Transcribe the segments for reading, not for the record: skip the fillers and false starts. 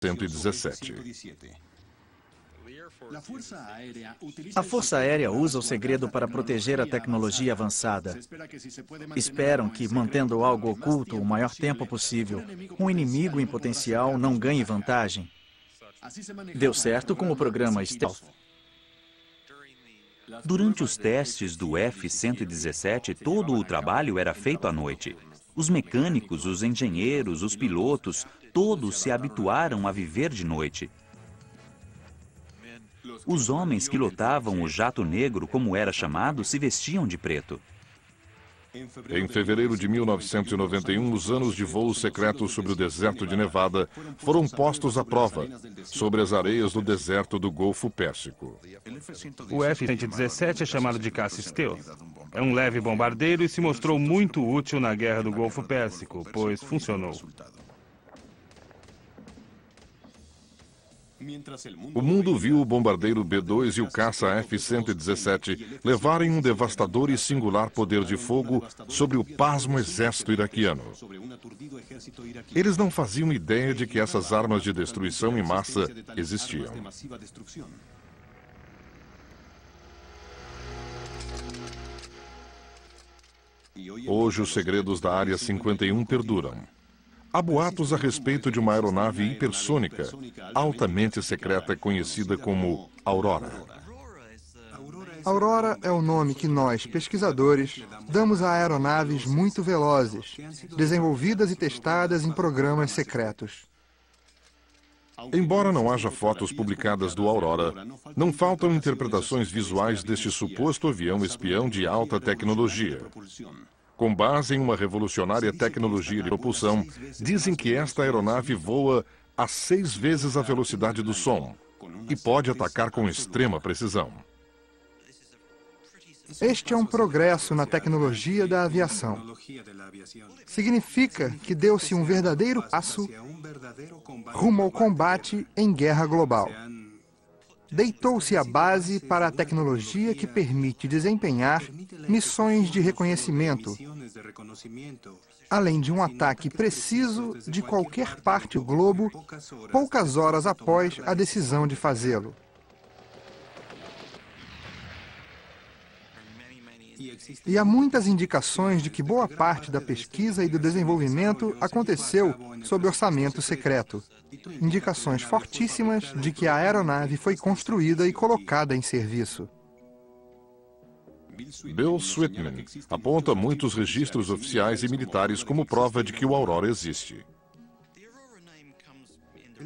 F-117. A Força Aérea usa o segredo para proteger a tecnologia avançada. Esperam que, mantendo algo oculto o maior tempo possível, um inimigo em potencial não ganhe vantagem. Deu certo com o programa Stealth. Durante os testes do F-117, todo o trabalho era feito à noite. Os mecânicos, os engenheiros, os pilotos, todos se habituaram a viver de noite. Os homens que lotavam o jato negro, como era chamado, se vestiam de preto. Em fevereiro de 1991, os anos de voo secreto sobre o deserto de Nevada foram postos à prova, sobre as areias do deserto do Golfo Pérsico. O F-117 é chamado de caça stealth. É um leve bombardeiro e se mostrou muito útil na Guerra do Golfo Pérsico, pois funcionou. O mundo viu o bombardeiro B-2 e o caça F-117 levarem um devastador e singular poder de fogo sobre o pasmo exército iraquiano. Eles não faziam ideia de que essas armas de destruição em massa existiam. Hoje, os segredos da Área 51 perduram. Há boatos a respeito de uma aeronave hipersônica, altamente secreta, conhecida como Aurora. Aurora é o nome que nós, pesquisadores, damos a aeronaves muito velozes, desenvolvidas e testadas em programas secretos. Embora não haja fotos publicadas do Aurora, não faltam interpretações visuais deste suposto avião espião de alta tecnologia. Com base em uma revolucionária tecnologia de propulsão, dizem que esta aeronave voa a 6 vezes a velocidade do som e pode atacar com extrema precisão. Este é um progresso na tecnologia da aviação. Significa que deu-se um verdadeiro passo rumo ao combate em guerra global. Deitou-se a base para a tecnologia que permite desempenhar missões de reconhecimento, além de um ataque preciso de qualquer parte do globo, poucas horas após a decisão de fazê-lo. E há muitas indicações de que boa parte da pesquisa e do desenvolvimento aconteceu sob orçamento secreto. Indicações fortíssimas de que a aeronave foi construída e colocada em serviço. Bill Sweetman aponta muitos registros oficiais e militares como prova de que o Aurora existe.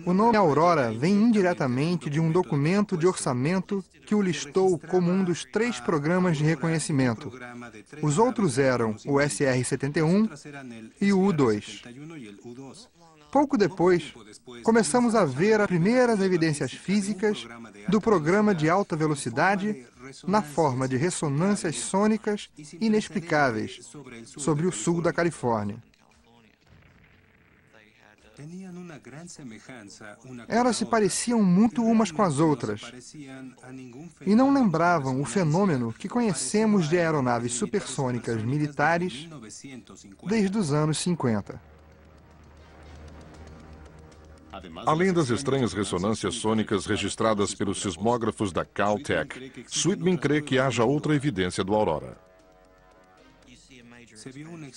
O nome Aurora vem indiretamente de um documento de orçamento que o listou como um dos 3 programas de reconhecimento. Os outros eram o SR-71 e o U-2. Pouco depois, começamos a ver as primeiras evidências físicas do programa de alta velocidade na forma de ressonâncias sônicas inexplicáveis sobre o sul da Califórnia. Elas se pareciam muito umas com as outras e não lembravam o fenômeno que conhecemos de aeronaves supersônicas militares desde os anos 50. Além das estranhas ressonâncias sônicas registradas pelos sismógrafos da Caltech, Sweetman crê que haja outra evidência do Aurora.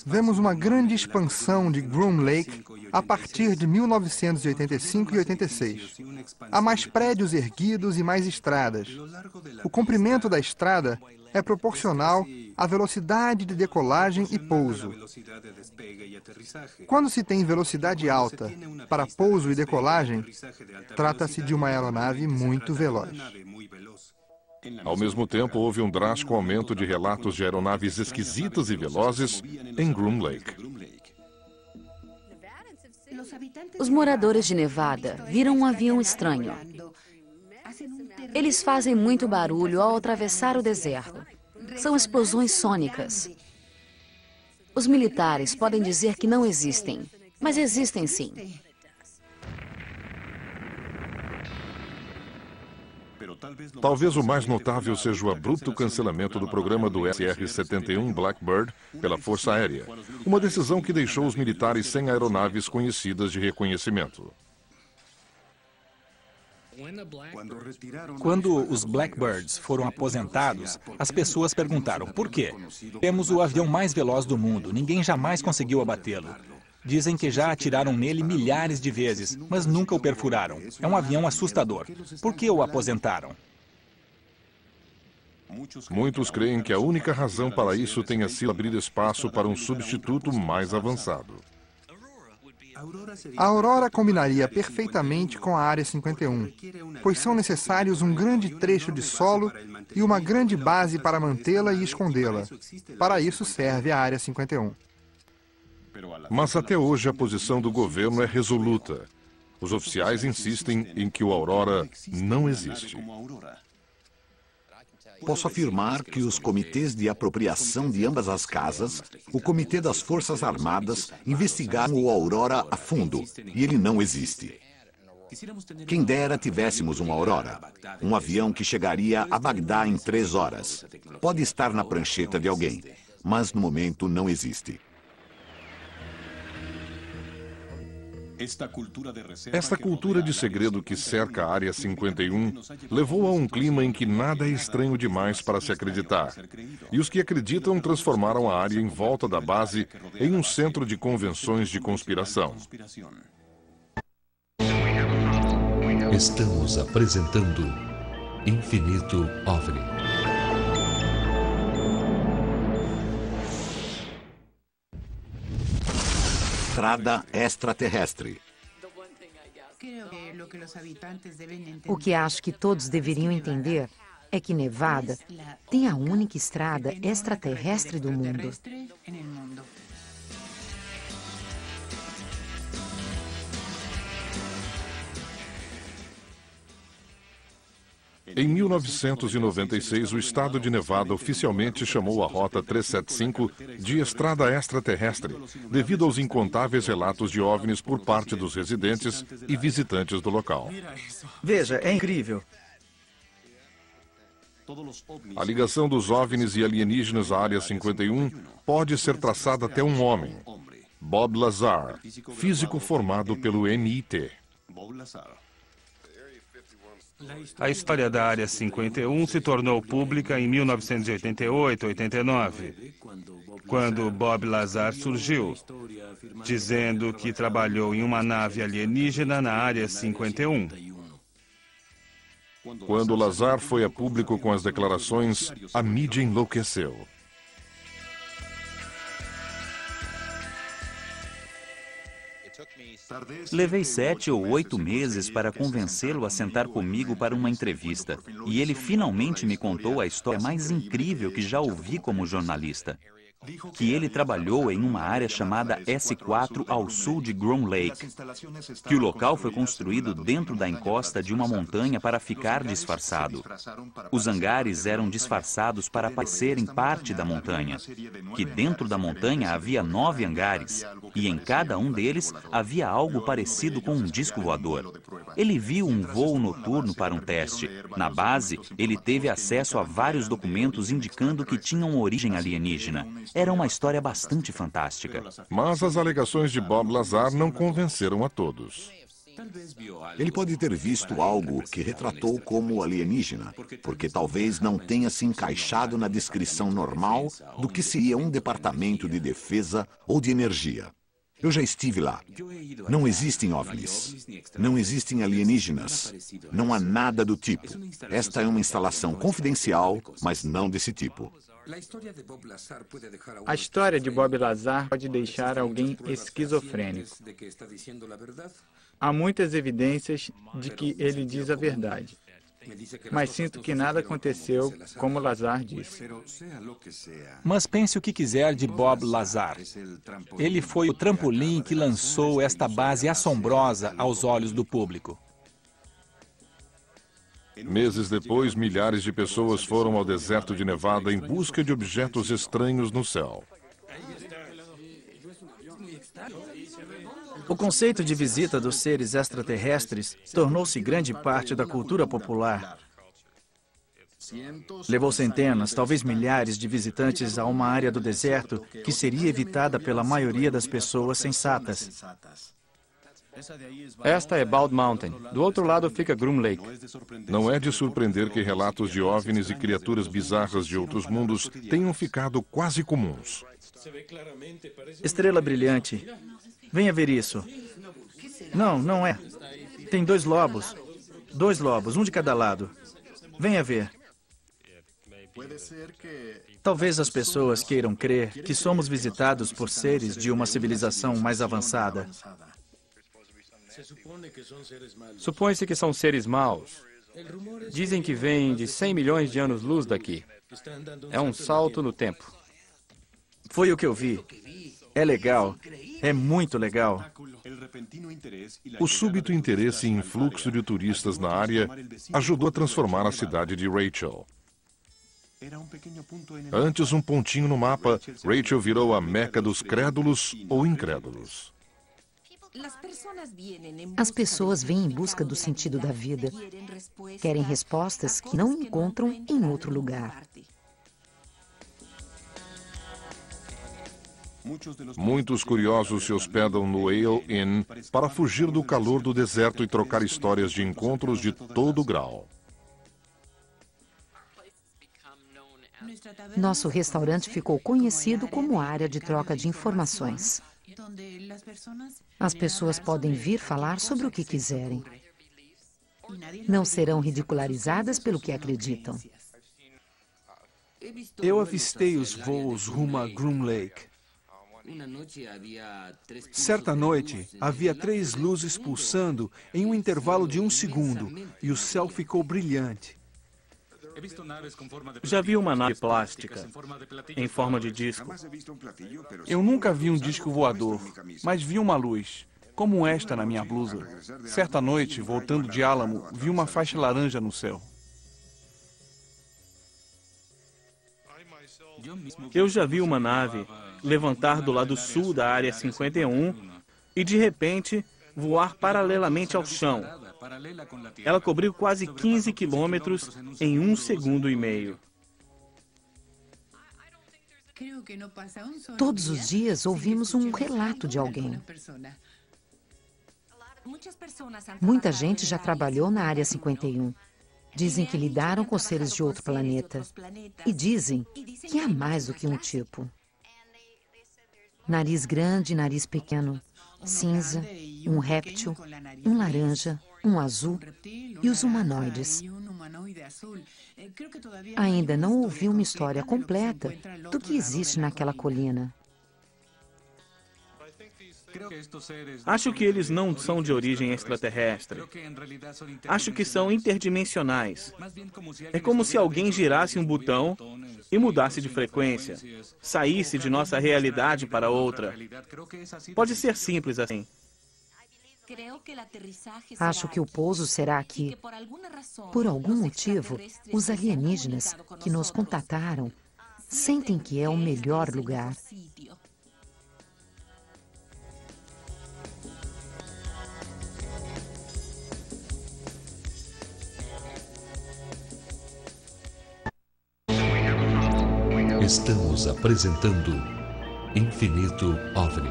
Vemos uma grande expansão de Groom Lake a partir de 1985 e 86. Há mais prédios erguidos e mais estradas. O comprimento da estrada é proporcional à velocidade de decolagem e pouso. Quando se tem velocidade alta para pouso e decolagem, trata-se de uma aeronave muito veloz. Ao mesmo tempo, houve um drástico aumento de relatos de aeronaves esquisitas e velozes em Groom Lake. Os moradores de Nevada viram um avião estranho. Eles fazem muito barulho ao atravessar o deserto. São explosões sônicas. Os militares podem dizer que não existem, mas existem sim. Talvez o mais notável seja o abrupto cancelamento do programa do SR-71 Blackbird pela Força Aérea, uma decisão que deixou os militares sem aeronaves conhecidas de reconhecimento. Quando os Blackbirds foram aposentados, as pessoas perguntaram por quê? Temos o avião mais veloz do mundo, ninguém jamais conseguiu abatê-lo. Dizem que já atiraram nele milhares de vezes, mas nunca o perfuraram. É um avião assustador. Por que o aposentaram? Muitos creem que a única razão para isso tenha sido abrir espaço para um substituto mais avançado. A Aurora combinaria perfeitamente com a Área 51, pois são necessários um grande trecho de solo e uma grande base para mantê-la e escondê-la. Para isso serve a Área 51. Mas até hoje a posição do governo é resoluta. Os oficiais insistem em que o Aurora não existe. Posso afirmar que os comitês de apropriação de ambas as casas, o Comitê das Forças Armadas, investigaram o Aurora a fundo, e ele não existe. Quem dera tivéssemos um Aurora, um avião que chegaria a Bagdá em 3 horas. Pode estar na prancheta de alguém, mas no momento não existe. Esta cultura de segredo que cerca a Área 51 levou a um clima em que nada é estranho demais para se acreditar. E os que acreditam transformaram a área em volta da base em um centro de convenções de conspiração. Estamos apresentando Infinito OVNI. Estrada extraterrestre. O que acho que todos deveriam entender é que Nevada tem a única estrada extraterrestre do mundo. Em 1996, o estado de Nevada oficialmente chamou a Rota 375 de Estrada Extraterrestre, devido aos incontáveis relatos de OVNIs por parte dos residentes e visitantes do local. Veja, é incrível. A ligação dos OVNIs e alienígenas à Área 51 pode ser traçada até um homem, Bob Lazar, físico formado pelo MIT. A história da Área 51 se tornou pública em 1988-89, quando Bob Lazar surgiu, dizendo que trabalhou em uma nave alienígena na Área 51. Quando Lazar foi a público com as declarações, a mídia enlouqueceu. Levei 7 ou 8 meses para convencê-lo a sentar comigo para uma entrevista. E ele finalmente me contou a história mais incrível que já ouvi como jornalista. Que ele trabalhou em uma área chamada S4 ao sul de Groom Lake. Que o local foi construído dentro da encosta de uma montanha para ficar disfarçado. Os hangares eram disfarçados para parecerem parte da montanha. Que dentro da montanha havia 9 hangares. E em cada um deles havia algo parecido com um disco voador. Ele viu um voo noturno para um teste. Na base, ele teve acesso a vários documentos indicando que tinham origem alienígena. Era uma história bastante fantástica. Mas as alegações de Bob Lazar não convenceram a todos. Ele pode ter visto algo que retratou como alienígena, porque talvez não tenha se encaixado na descrição normal do que seria um departamento de defesa ou de energia. Eu já estive lá. Não existem OVNIs. Não existem alienígenas. Não há nada do tipo. Esta é uma instalação confidencial, mas não desse tipo. A história de Bob Lazar pode deixar alguém esquizofrênico. Há muitas evidências de que ele diz a verdade. Mas sinto que nada aconteceu como Lazar disse. Mas pense o que quiser de Bob Lazar. Ele foi o trampolim que lançou esta base assombrosa aos olhos do público. Meses depois, milhares de pessoas foram ao deserto de Nevada em busca de objetos estranhos no céu. O conceito de visita dos seres extraterrestres tornou-se grande parte da cultura popular. Levou centenas, talvez milhares de visitantes a uma área do deserto que seria evitada pela maioria das pessoas sensatas. Esta é Bald Mountain. Do outro lado fica Groom Lake. Não é de surpreender que relatos de OVNIs e criaturas bizarras de outros mundos tenham ficado quase comuns. Estrela brilhante. Venha ver isso. Não, não é. Tem dois lobos. Dois lobos, um de cada lado. Venha ver. Talvez as pessoas queiram crer que somos visitados por seres de uma civilização mais avançada. Supõe-se que são seres maus. Dizem que vêm de 100 milhões de anos-luz daqui. É um salto no tempo. Foi o que eu vi. É legal. É muito legal. O súbito interesse e influxo de turistas na área ajudou a transformar a cidade de Rachel. Antes um pontinho no mapa, Rachel virou a meca dos crédulos ou incrédulos. As pessoas vêm em busca do sentido da vida. Querem respostas que não encontram em outro lugar. Muitos curiosos se hospedam no Ale Inn para fugir do calor do deserto e trocar histórias de encontros de todo grau. Nosso restaurante ficou conhecido como área de troca de informações. As pessoas podem vir falar sobre o que quiserem. Não serão ridicularizadas pelo que acreditam. Eu avistei os voos rumo a Groom Lake. Certa noite, havia 3 luzes pulsando em um intervalo de 1 segundo e o céu ficou brilhante. Já vi uma nave plástica em forma de disco. Eu nunca vi um disco voador, mas vi uma luz, como esta na minha blusa. Certa noite, voltando de Álamo, vi uma faixa laranja no céu. Eu já vi uma nave levantar do lado sul da área 51 e, de repente, voar paralelamente ao chão. Ela cobriu quase 15 quilômetros em 1 segundo e meio. Todos os dias ouvimos um relato de alguém. Muita gente já trabalhou na área 51. Dizem que lidaram com seres de outro planeta. E dizem que há mais do que um tipo. Nariz grande, nariz pequeno, cinza, um réptil, um laranja, um azul e os humanoides. Ainda não ouvi uma história completa do que existe naquela colina. Acho que eles não são de origem extraterrestre. Acho que são interdimensionais. É como se alguém girasse um botão e mudasse de frequência, saísse de nossa realidade para outra. Pode ser simples assim. Acho que o pouso será aqui. Por algum motivo, os alienígenas que nos contataram sentem que é o melhor lugar. Estamos apresentando Infinito OVNI.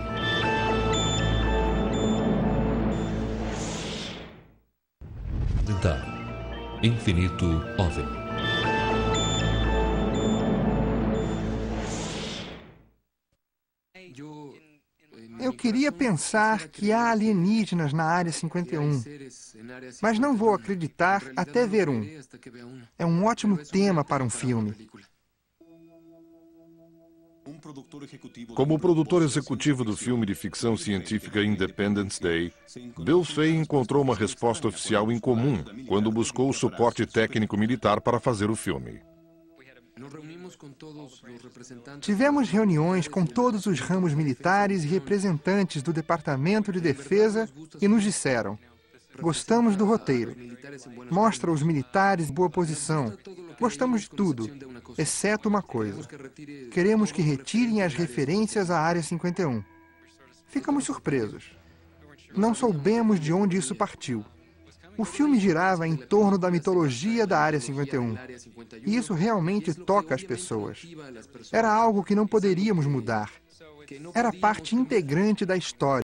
Infinito OVNI. Eu queria pensar que há alienígenas na área 51, mas não vou acreditar até ver um. É um ótimo tema para um filme. Como produtor executivo do filme de ficção científica Independence Day, Bill Fay encontrou uma resposta oficial incomum quando buscou o suporte técnico militar para fazer o filme. Tivemos reuniões com todos os ramos militares e representantes do Departamento de Defesa e nos disseram: gostamos do roteiro, mostra os militares em boa posição, gostamos de tudo, exceto uma coisa. Queremos que retirem as referências à Área 51. Ficamos surpresos. Não soubemos de onde isso partiu. O filme girava em torno da mitologia da Área 51. E isso realmente toca as pessoas. Era algo que não poderíamos mudar. Era parte integrante da história.